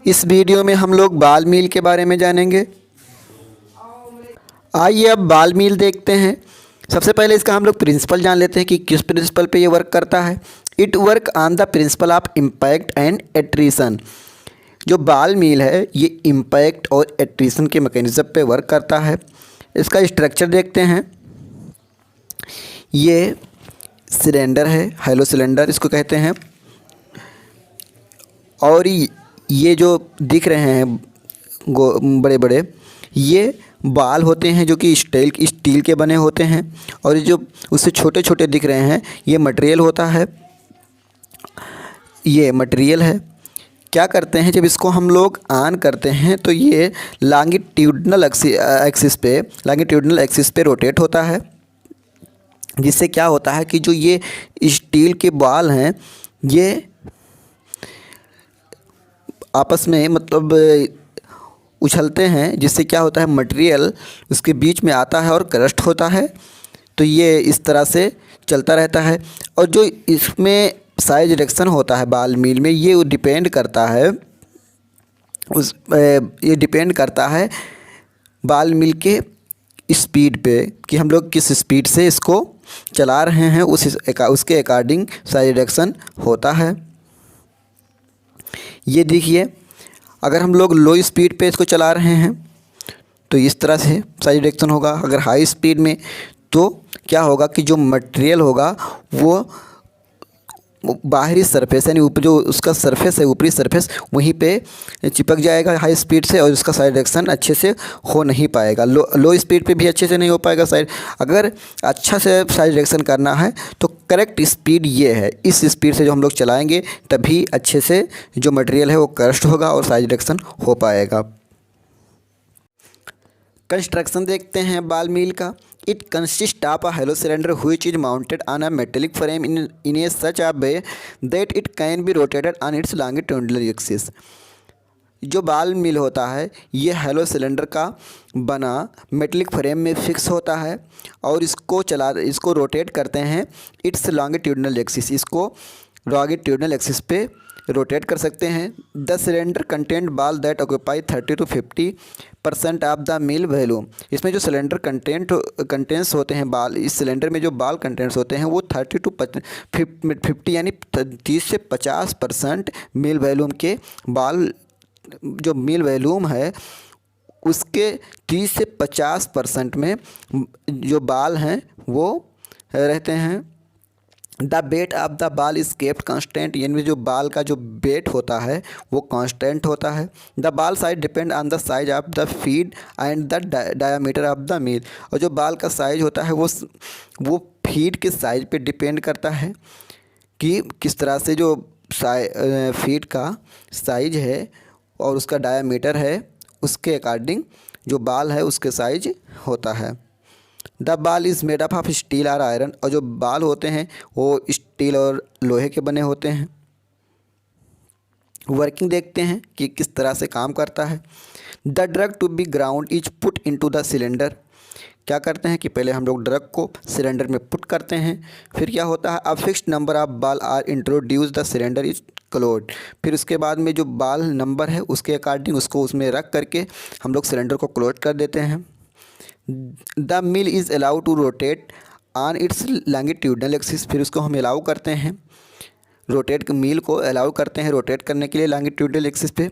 इस वीडियो में हम लोग बाल मील के बारे में जानेंगे। आइए अब बाल मील देखते हैं। सबसे पहले इसका हम लोग प्रिंसिपल जान लेते हैं कि किस प्रिंसिपल पे ये वर्क करता है। It work on the principle of impact and attrition. जो बाल मील है ये इम्पैक्ट और एट्रीशन के मैकेनिज्म पे वर्क करता है। इसका स्ट्रक्चर देखते हैं। ये सिलेंडर है, हैलो सिलेंडर इसको कहते हैं। और ये जो दिख रहे हैं बड़े बड़े, ये बाल होते हैं जो कि स्टील के बने होते हैं। और ये जो उससे छोटे छोटे दिख रहे हैं ये मटेरियल होता है। ये मटेरियल है। क्या करते हैं, जब इसको हम लोग ऑन करते हैं तो ये लॉन्गिट्यूडनल एक्सिस पे रोटेट होता है। जिससे क्या होता है कि जो ये स्टील के बाल हैं ये आपस में मतलब उछलते हैं। जिससे क्या होता है, मटेरियल उसके बीच में आता है और क्रस्ट होता है। तो ये इस तरह से चलता रहता है। और जो इसमें साइज रिडक्शन होता है बाल मील में, ये डिपेंड करता है बाल मील के स्पीड पे कि हम लोग किस स्पीड से इसको चला रहे हैं, उसके अकॉर्डिंग साइज रिडक्शन होता है। ये देखिए, अगर हम लोग लो स्पीड पे इसको चला रहे हैं तो इस तरह से साइज रिडक्शन होगा। अगर हाई स्पीड में तो क्या होगा कि जो मटेरियल होगा वो बाहरी सरफेस यानी ऊपर जो उसका सरफेस है, ऊपरी सरफेस, वहीं पे चिपक जाएगा हाई स्पीड से और उसका साइड रिडक्शन अच्छे से हो नहीं पाएगा। लो स्पीड पे भी अच्छे से नहीं हो पाएगा साइड। अगर अच्छा से साइड रिडक्शन करना है तो करेक्ट स्पीड ये है। इस स्पीड से जो हम लोग चलाएंगे तभी अच्छे से जो मटेरियल है वो क्रस्ट होगा और साइड रिडक्शन हो पाएगा। कंस्ट्रक्शन देखते हैं बाल मील का। It consist of a hello cylinder which is mounted on a metallic frame in A such a way that it can B rotated on it's longitudinal axis. जो बाल मील होता है ये हैलो सिलेंडर का बना मेटेलिक फ्रेम में fix होता है और इसको रोटेट करते हैं इट्स लॉन्गिट्यूडिनल एक्सिस। इसको लॉन्गिट्यूडिनल एक्सिस पे रोटेट कर सकते हैं। The cylinder content ball that occupy 30 to 50% of the mill volume. इसमें जो सिलेंडर कंटेंट्स होते हैं बाल, इस सिलेंडर में जो बाल कंटेंट्स होते हैं वो 30 to 50 यानी 30 से 50% मील वैल्यूम के बाल, जो मील वैल्यूम है उसके 30 से 50% में जो बाल हैं वो रहते हैं। द वेट ऑफ द बाल इज केप्ट कांस्टेंट, यानी जो बाल का जो वेट होता है वो कांस्टेंट होता है। The ball size depend on the size of the feed and the diameter of the mill. और जो बाल का साइज होता है वो फीड के साइज पे डिपेंड करता है कि किस तरह से जो फीड का साइज है और उसका डायमीटर है, उसके अकॉर्डिंग जो बाल है उसके साइज होता है। द बाल is made up of steel और आयरन। और जो बाल होते हैं वो स्टील और लोहे के बने होते हैं। वर्किंग देखते हैं कि किस तरह से काम करता है। The drug to be ground is put into the cylinder. क्या करते हैं कि पहले हम लोग ड्रग को सिलेंडर में पुट करते हैं। फिर क्या होता है, a fixed number of ball are introduce the cylinder is close. फिर उसके बाद में जो बाल नंबर है उसके अकॉर्डिंग उसको उसमें रख करके हम लोग सिलेंडर को क्लोज कर देते हैं। The mill is allow to rotate on its longitudinal axis. फिर उसको हम अलाउ करते हैं, मिल को अलाउ करते हैं रोटेट करने के लिए लॉन्गिट्यूडनल एक्सिस पे।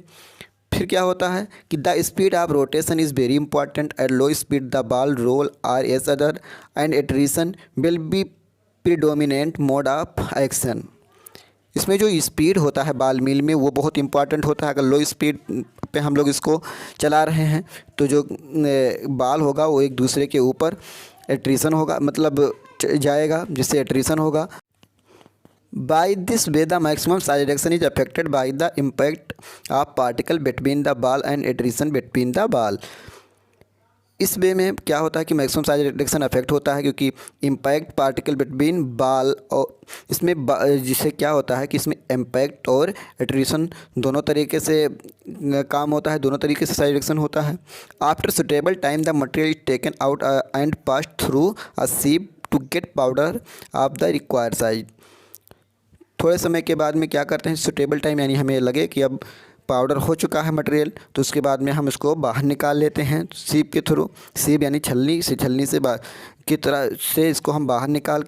फिर क्या होता है कि the speed of rotation is very important. At low speed the ball roll over each other and attrition will be predominant mode of action. इसमें जो स्पीड होता है बाल मील में वो बहुत इंपॉर्टेंट होता है। अगर लो स्पीड पे हम लोग इसको चला रहे हैं तो जो बाल होगा वो एक दूसरे के ऊपर एट्रीशन होगा, मतलब जाएगा, जिससे एट्रीशन होगा। By this way the maximum size reduction is affected by the impact of particle between the ball and attrition between the ball. इस वे में क्या होता है कि मैक्सिमम साइज रिडक्शन अफेक्ट होता है क्योंकि इम्पैक्ट पार्टिकल बिटवीन बाल, और इसमें जिससे क्या होता है कि इसमें इम्पैक्ट और एट्रीशन दोनों तरीके से काम होता है, दोनों तरीके से साइज रिडक्शन होता है। After suitable time the material is taken out and pass through a sieve to get powder of the required size. थोड़े समय के बाद में क्या करते हैं, सुटेबल टाइम यानी हमें लगे कि अब पाउडर हो चुका है मटेरियल, तो उसके बाद में हम इसको बाहर निकाल लेते हैं सीप के थ्रू। सीप यानी छलनी से की तरह से इसको हम बाहर निकाल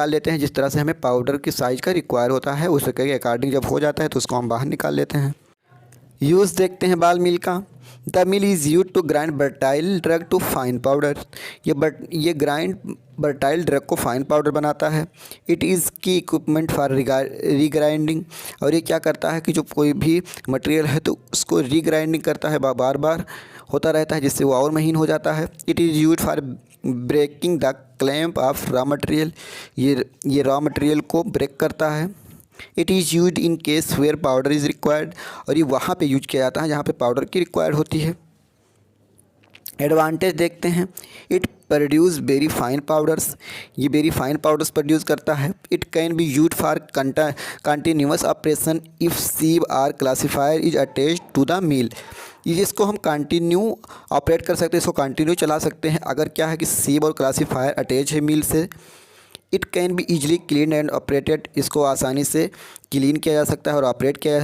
लेते हैं। जिस तरह से हमें पाउडर की साइज़ का रिक्वायर होता है उसके अकॉर्डिंग जब हो जाता है तो उसको हम बाहर निकाल लेते हैं। यूज़ देखते हैं बाल मिल का। The mill is use to grind brittle drug to fine powder. ये ग्राइंड बर्टाइल ड्रग को फाइन पाउडर बनाता है। It is key equipment for regrinding. और ये क्या करता है कि जो कोई भी मटेरियल है तो उसको रीग्राइंडिंग करता है, बार बार होता रहता है, जिससे वो और महीन हो जाता है। It is use for breaking the clamp of raw material. ये रॉ मटेरियल को ब्रेक करता है। It is use in case where powder is required. और ये वहाँ पे यूज किया जाता है जहाँ पे पाउडर की रिक्वायर्ड होती है। एडवांटेज देखते हैं। It produce very fine powders. ये वेरी फाइन पाउडर्स प्रोड्यूस करता है। It can be use for continuous operation if sieve or classifier is attach to the mill. इसको हम कंटिन्यू ऑपरेट कर सकते हैं, इसको कंटिन्यू चला सकते हैं अगर क्या है कि सीव और क्लासीफायर अटैच है मिल से। It can be easily clean and operated. इसको आसानी से क्लीन किया जा सकता है और ऑपरेट किया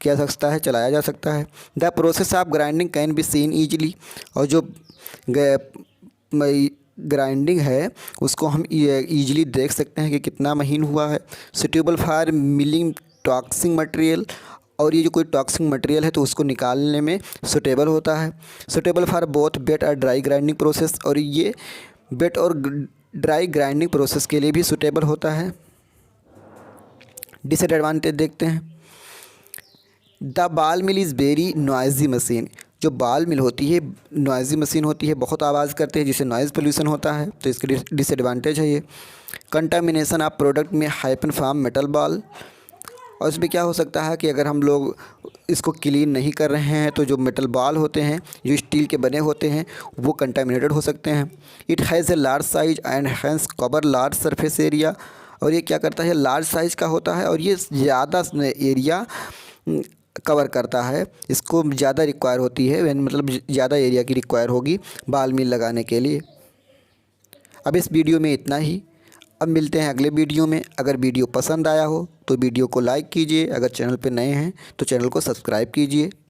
जा सकता है, चलाया जा सकता है। The process of grinding can be seen easily. और जो ग्राइंडिंग है उसको हम ईजिली देख सकते हैं कि कितना महीन हुआ है। Suitable for milling toxic material. और ये जो कोई टॉक्सिक मटेरियल है तो उसको निकालने में सुटेबल होता है। सुटेबल फॉर बोथ वेट और ड्राई ग्राइंडिंग प्रोसेस। और ये वेट और ड्राई ग्राइंडिंग प्रोसेस के लिए भी सुटेबल होता है। डिसएडवांटेज देखते हैं। द बाल मिल इज़ वेरी नॉइजी मशीन। जो बाल मिल होती है नॉइजी मशीन होती है, बहुत आवाज़ करते हैं जिससे नॉइज़ पोल्यूशन होता है, तो इसके डिसएडवांटेज है ये। कंटामिनेशन ऑफ प्रोडक्ट में हाइपन फॉर्म मेटल बॉल। और इसमें क्या हो सकता है कि अगर हम लोग इसको क्लीन नहीं कर रहे हैं तो जो मेटल बॉल होते हैं जो स्टील के बने होते हैं वो कंटामिनेटेड हो सकते हैं। It has a large size and hence cover large surface area. और ये क्या करता है, लार्ज साइज़ का होता है और ये ज़्यादा एरिया कवर करता है। इसको ज़्यादा रिक्वायर होती है, मतलब ज़्यादा एरिया की रिक्वायर होगी बाल मिल लगाने के लिए। अब इस वीडियो में इतना ही। अब मिलते हैं अगले वीडियो में। अगर वीडियो पसंद आया हो तो वीडियो को लाइक कीजिए। अगर चैनल पर नए हैं तो चैनल को सब्सक्राइब कीजिए।